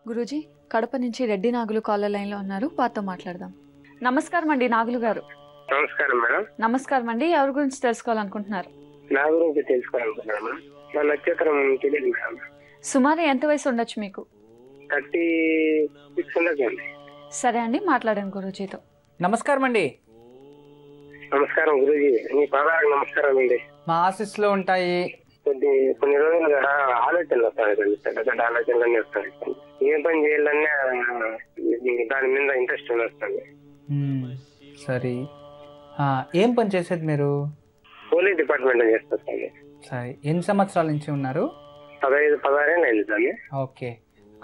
గురూజీ, కడప నుంచి రెడ్డి నాగులు caller line లో ఉన్నారు, వారితో మాట్లాడదాం. నమస్కారం అండి నాగులు గారు. నమస్కారం మేడం. నమస్కారం అండి. ఎవరి గురించి తెలుసుకోవాలనుకుంటున్నారు? నా గురించి తెలుసుకోవాలనుకుంటున్నాను. నా నక్షత్రం తెలియదు మేడం. సుమారు ఎంత వయసు ఉండొచ్చు మీకు? 36 ఉండొచ్చండి. సరే అండి, మాట్లాడండి గురూజీతో. నమస్కారం అండి. నమస్కారం గురూజీ, మీ పాదాలకు నమస్కారం అండి. మా ఆఫీస్లో ఉంటాయి. కొన్ని రోజులుగా ఆలోచనలు వస్తాయి, పెద్ద పెద్ద ఆలోచనలన్నీ వస్తాయి. ఏ పని చేయాలన్నా దాని మీద ఇంట్రెస్ట్ వస్తుంది. సరే, ఏం పని చేసేది మీరు? పోలీస్ డిపార్ట్మెంట్ చేస్తాండి. సరే, ఎన్ని సంవత్సరాల నుంచి ఉన్నారు? 15-16 ఏళ్ళు అయింది సార్. ఓకే,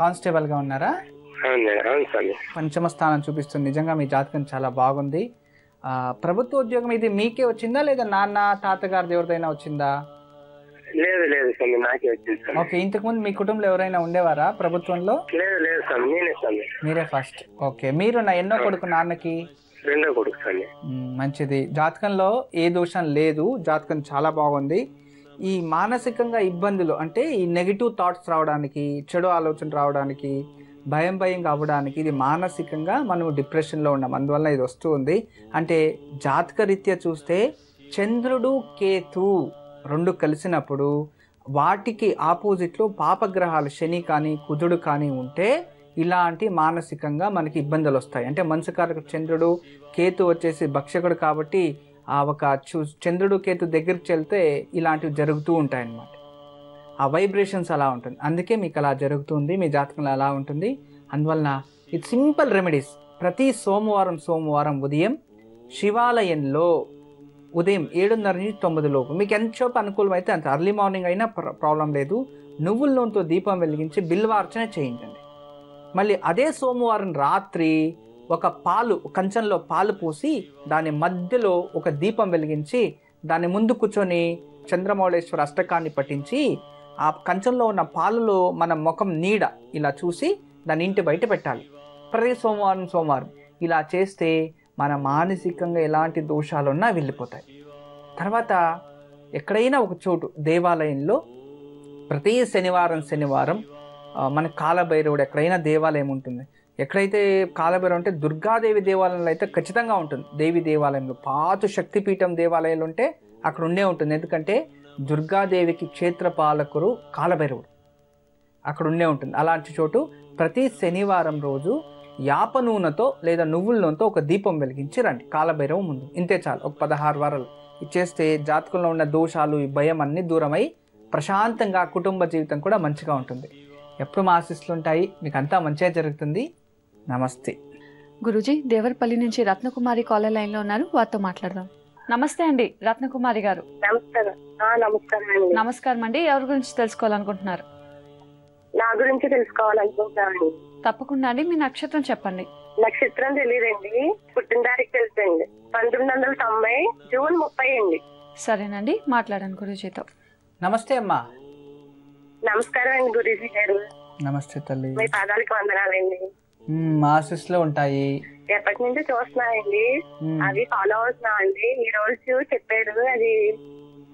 కానిస్టేబుల్గా ఉన్నారా? అవును సార్. పంచమ స్థానం చూపిస్తుంది. నిజంగా మీ జాతకం చాలా బాగుంది. ప్రభుత్వ ఉద్యోగం ఇది మీకే వచ్చిందా లేదా నాన్న తాతగారి ఎవరిదైనా వచ్చిందా? లేదు సార్, నాకే వచ్చింది సార్. ఓకే, ఇంతకుముందు మీ కుటుంబంలో ఎవరైనా ఉండేవారా ప్రభుత్వంలో? లేదు సార్, నేనే సార్. మీరే ఫస్ట్. ఓకే, మీరు ఎన్నో కొడుకు నాన్నకి? రెండో కొడుకు సార్. మంచిది. జాతకంలో ఏ దోషం లేదు, జాతకం చాలా బాగుంది. ఈ మానసికంగా ఇబ్బందులు అంటే ఈ నెగిటివ్ థాట్స్ రావడానికి, చెడు ఆలోచన రావడానికి, భయంగా అవ్వడానికి, ఇది మానసికంగా మనం డిప్రెషన్లో ఉన్నాం, అందువల్ల ఇది వస్తూ ఉంది. అంటే జాతకరీత్యా చూస్తే చంద్రుడు కేతు రెండు కలిసినప్పుడు వాటికి ఆపోజిట్లో పాపగ్రహాలు శని కానీ కుజుడు కానీ ఉంటే ఇలాంటి మానసికంగా మనకి ఇబ్బందులు వస్తాయి. అంటే మనసుకారక చంద్రుడు కేతు వచ్చేసి భక్షకుడు కాబట్టి చంద్రుడు కేతు దగ్గరికి వెళ్తే ఇలాంటివి జరుగుతూ ఉంటాయన్నమాట. ఆ వైబ్రేషన్స్ అలా ఉంటుంది, అందుకే మీకు అలా జరుగుతుంది, మీ జాతకంలో అలా ఉంటుంది. అందువలన ఇది సింపుల్ రెమెడీస్. ప్రతి సోమవారం ఉదయం శివాలయంలో ఉదయం 7:30 నుంచి 9 లోపు మీకు ఎంతసేపు అనుకూలమైతే అంత, అర్లీ మార్నింగ్ అయినా ప్రాబ్లం లేదు, నువ్వుల నూనెతో దీపం వెలిగించి బిల్వార్చన చేయించండి. మళ్ళీ అదే సోమవారం రాత్రి ఒక కంచంలో పాలు పోసి దాని మధ్యలో ఒక దీపం వెలిగించి దాని ముందు కూర్చొని చంద్రమౌళేశ్వర అష్టకాన్ని పఠించి ఆ కంచంలో ఉన్న పాలలో మన ముఖం నీడ ఇలా చూసి దాని ఇంటి బయట పెట్టాలి. ప్రతి సోమవారం ఇలా చేస్తే మన మానసికంగా ఎలాంటి దోషాలున్నా వెళ్ళిపోతాయి. తర్వాత ఎక్కడైనా ఒక చోటు దేవాలయంలో ప్రతి శనివారం మన కాలభైరవుడు ఎక్కడైనా దేవాలయం ఉంటుంది. ఎక్కడైతే కాలభైరవం అంటే దుర్గాదేవి దేవాలయంలో అయితే ఖచ్చితంగా ఉంటుంది. దేవి దేవాలయంలో పాత శక్తిపీఠం దేవాలయాలు ఉంటే అక్కడ ఉంటుంది. ఎందుకంటే దుర్గాదేవికి క్షేత్రపాలకుడు కాలభైరవుడు అక్కడ ఉంటుంది. అలాంటి చోటు ప్రతి శనివారం రోజు యాప నూనెతో లేదా నువ్వుల నూనెతో ఒక దీపం వెలిగించి రండి కాలభైరవం ముందు. ఇంతే చాలు. ఒక 16 వారాలు ఇచ్చేస్తే జాతకంలో ఉన్న దోషాలు, ఈ భయం అన్నీ దూరమై ప్రశాంతంగా కుటుంబ జీవితం కూడా మంచిగా ఉంటుంది. ఎప్పుడు మా ఆశీస్సులు ఉంటాయి, మీకు అంతా మంచిగా జరుగుతుంది. నమస్తే. గురూజీ, దేవరపల్లి నుంచి రత్నకుమారి కాలర్ లైన్ లో ఉన్నారు, వారితో మాట్లాడదాం. నమస్తే అండి రత్నకుమారి గారు. నమస్కారం అండి. ఎవరి గురించి తెలుసుకోవాలనుకుంటున్నారు? నా గురించి తెలుసుకోవాలనుకుంటున్నాను. తప్పకుండా అండి, మీ నక్షత్రం చెప్పండి. నక్షత్రం తెలియదండి, పుట్టిన తారీఖు తెలుసండి. 1990 జూన్ 30 అండి. సరేనండి, మాట్లాడండి గురూజీతో. నమస్తే అమ్మా. నమస్కారం అండి గురూజీ గారు. నమస్తే తల్లి. మీ పాదాలకు వందనాలండి. మా ఆశీస్సులో ఉంటాయి. ఎప్పటి నుంచో చూస్తున్నానండి, అవి ఫాలో అవుతున్నామండి. ఈ రోజు చెప్పారు, అది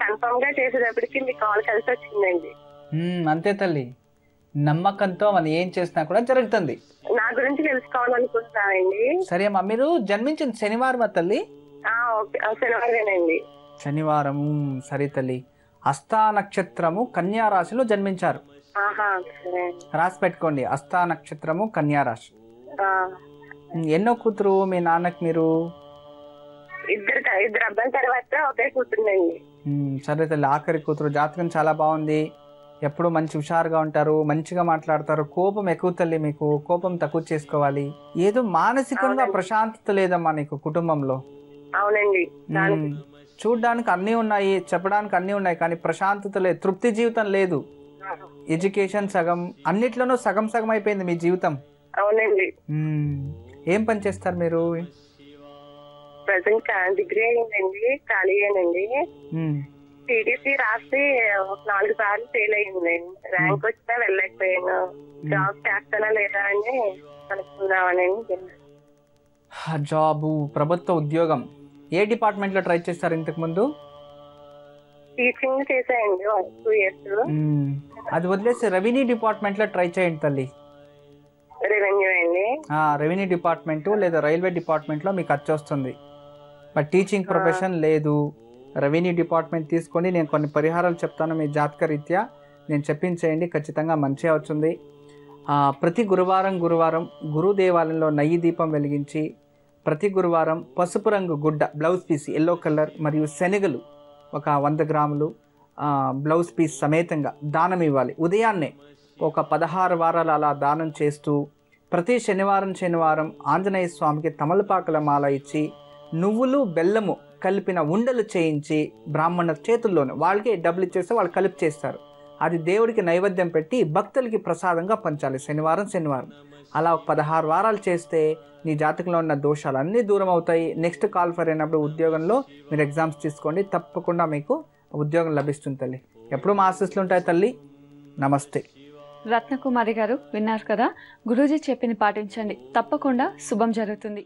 కన్ఫర్మ్ గా చేసేటప్పటికి మీ కాల్ కలిసి వచ్చిందండి. అంతే తల్లి, నమ్మకంతో మనం ఏం చేసినా కూడా జరుగుతుంది. నా గురించి తెలుసుకోవాలనుకుంటున్నానండి. సరే అమ్మా, మీరు జన్మించిన శనివారం తల్లి? శనివారమేనండి. శనివారం. సరే తల్లి, హస్తా నక్షత్రము కన్యా రాశిలో జన్మించారు. రాసి పెట్టుకోండి, హస్తా నక్షత్రము కన్యా రాశి. ఎన్నో కూతురు మీ నాన్నకి మీరు? ఇద్దరు అబ్బాయిల తర్వాత ఒకే కూతురుందండి. సరే తల్లి, ఆఖరి కూతురు. జాతకం చాలా బాగుంది, ఎప్పుడు మంచి హుషారుగా ఉంటారు, మంచిగా మాట్లాడతారు. కోపం ఎక్కువ తల్లి, మీకు కోపం తక్కువ చేసుకోవాలి. ఏదో మానసికంగా ప్రశాంతత లేదమ్మా నీకు కుటుంబంలో. అవునండి, చూడ్డానికి అన్నీ ఉన్నాయి, చెప్పడానికి అన్నీ ఉన్నాయి, కానీ ప్రశాంతత లేదు, తృప్తి జీవితం లేదు. ఎడ్యుకేషన్ సగం, అన్నిట్లోనూ సగం అయిపోయింది మీ జీవితం. అవునండి. ఏం పని చేస్తారు మీరు? ప్రెసెంట్ డిగ్రీ అయిందండి, ఖాళీయేనండి. టీటీసీ రాసి 4 సార్లు ఫెయిల్ అయ్యిందండి. ర్యాంక్ వచ్చినా వెళ్ళలేకపోయాను. జాబ్ చేస్తానా లేదా అని కనుక్కుందామని. జాబు, ప్రభుత్వ ఉద్యోగం ఏ డిపార్ట్మెంట్ లో ట్రై చేస్తారు ఇంతకు ముందు? టీచింగ్ చేసాయండి 2 years. అది వదిలేసి రెవెన్యూ డిపార్ట్మెంట్ లో ట్రై చేయండి తల్లి. రెవెన్యూ డిపార్ట్మెంటు లేదా రైల్వే డిపార్ట్మెంట్లో మీకు ఖర్చు వస్తుంది. బట్ టీచింగ్ ప్రొఫెషన్ లేదు. రెవెన్యూ డిపార్ట్మెంట్ తీసుకొని నేను కొన్ని పరిహారాలు చెప్తాను మీ జాతక రీత్యా, నేను చెప్పించేయండి, ఖచ్చితంగా మంచిగా అవుతుంది. ప్రతి గురువారం గురు దేవాలయంలో నెయ్యి దీపం వెలిగించి ప్రతి గురువారం పసుపు రంగు గుడ్డ బ్లౌజ్ పీస్ ఎల్లో కలర్ మరియు శనగలు ఒక 100 గ్రాములు బ్లౌజ్ పీస్ సమేతంగా దానం ఇవ్వాలి. ఉదయాన్నే ఒక 16 వారాలు అలా దానం చేస్తూ ప్రతి శనివారం ఆంజనేయ స్వామికి తమలపాకుల మాల ఇచ్చి నువ్వులు బెల్లము కలిపిన ఉండలు చేయించి బ్రాహ్మణ చేతుల్లోనే వాళ్ళకి డబ్బులు ఇచ్చేస్తే వాళ్ళు కలిపి చేస్తారు. అది దేవుడికి నైవేద్యం పెట్టి భక్తులకి ప్రసాదంగా పంచాలి శనివారం. అలా ఒక 16 వారాలు చేస్తే నీ జాతకంలో ఉన్న దోషాలు అన్నీ దూరం అవుతాయి. నెక్స్ట్ కాల్ ఫర్ అయినప్పుడు ఉద్యోగంలో మీరు ఎగ్జామ్స్ తీసుకోండి, తప్పకుండా మీకు ఉద్యోగం లభిస్తుంది తల్లి. ఎప్పుడు మా ఆశీస్సులు ఉంటాయి తల్లి. నమస్తే. రత్నకుమారి గారు విన్నారు కదా, గురూజీ చెప్పిన పాటించండి, తప్పకుండా శుభం జరుగుతుంది.